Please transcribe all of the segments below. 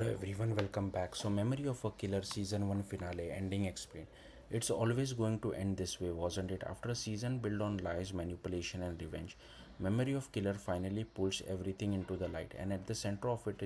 Hello everyone, welcome back. So, Memory of a Killer season 1 finale ending explained. It's always going to end this way, wasn't it? After a season built on lies, manipulation, and revenge, Memory of Killer finally pulls everything into the light, and at the center of it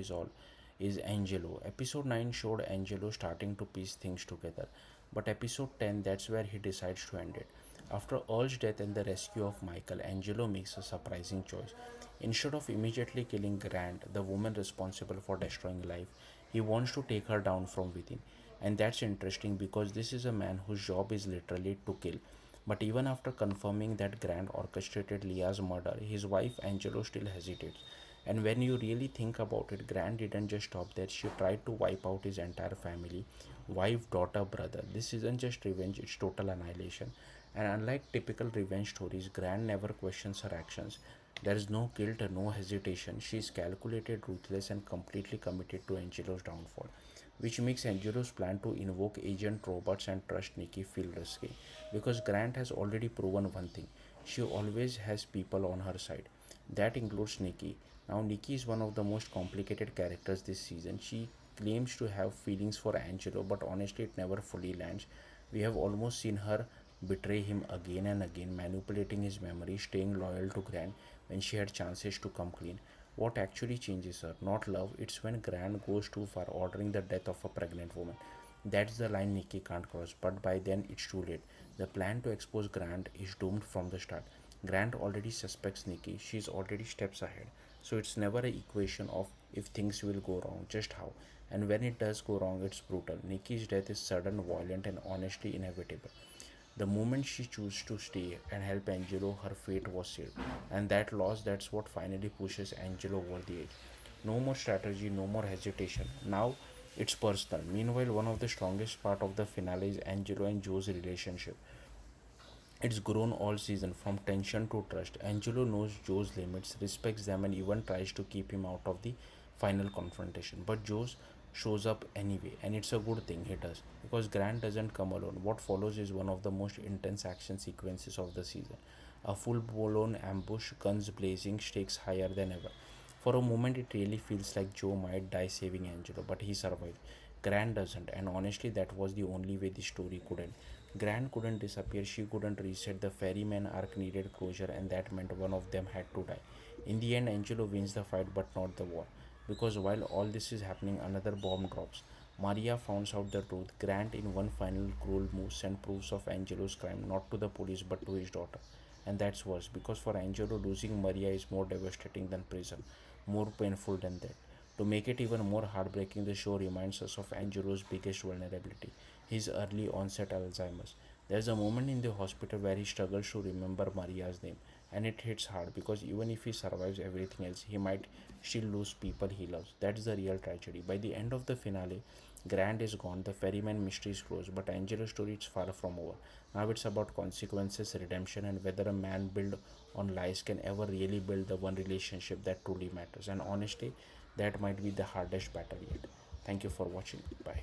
is Angelo. Episode 9 showed Angelo starting to piece things together, but episode 10, that's where he decides to end it. After Earl's death and the rescue of Michael, Angelo makes a surprising choice. Instead of immediately killing Grant, the woman responsible for destroying life, he wants to take her down from within. And that's interesting because this is a man whose job is literally to kill. But even after confirming that Grant orchestrated Leah's murder, his wife Angelo still hesitates. And when you really think about it, Grant didn't just stop there. She tried to wipe out his entire family, wife, daughter, brother. This isn't just revenge, it's total annihilation. And unlike typical revenge stories, Grant never questions her actions. There is no guilt, no hesitation. She is calculated, ruthless, and completely committed to Angelo's downfall, which makes Angelo's plan to invoke Agent Roberts and trust Nikki feel risky. Because Grant has already proven one thing, she always has people on her side. That includes Nikki. Now, Nikki is one of the most complicated characters this season. She claims to have feelings for Angelo, but honestly, it never fully lands. We have almost seen her betray him again and again, manipulating his memory, staying loyal to Grant when she had chances to come clean. What actually changes her? Not love, it's when Grant goes too far, ordering the death of a pregnant woman. That's the line Nikki can't cross, but by then it's too late. The plan to expose Grant is doomed from the start. Grant already suspects Nikki, she's already steps ahead. So it's never an equation of if things will go wrong, just how. And when it does go wrong, it's brutal. Nikki's death is sudden, violent, and honestly inevitable. The moment she chose to stay and help Angelo, her fate was sealed. And that loss, that's what finally pushes Angelo over the edge. No more strategy, no more hesitation. Now it's personal. Meanwhile, one of the strongest part of the finale is Angelo and Joe's relationship. It's grown all season from tension to trust. Angelo knows Joe's limits, respects them, and even tries to keep him out of the final confrontation. But Joe shows up anyway, and it's a good thing he does because Grant doesn't come alone. What follows is one of the most intense action sequences of the season. A full blown ambush, guns blazing, stakes higher than ever. For a moment, it really feels like Joe might die saving Angelo, but he survives. Grant doesn't, and honestly, that was the only way the story could end. Grant couldn't disappear, she couldn't reset. The ferryman arc needed closure, and that meant one of them had to die. In the end, Angelo wins the fight but not the war. Because while all this is happening, another bomb drops. Maria finds out the truth. Grant, in one final cruel move, sent proofs of Angelo's crime not to the police but to his daughter. And that's worse because for Angelo, losing Maria is more devastating than prison, more painful than that. To make it even more heartbreaking, the show reminds us of Angelo's biggest vulnerability, his early onset Alzheimer's. There's a moment in the hospital where he struggles to remember Maria's name, and it hits hard because even if he survives everything else, he might still lose people he loves. That's the real tragedy. By the end of the finale, Grant is gone, the ferryman mystery is closed, but Angelo's story is far from over. Now it's about consequences, redemption, and whether a man built on lies can ever really build the one relationship that truly matters. And honestly, that might be the hardest battle yet. Thank you for watching. Bye.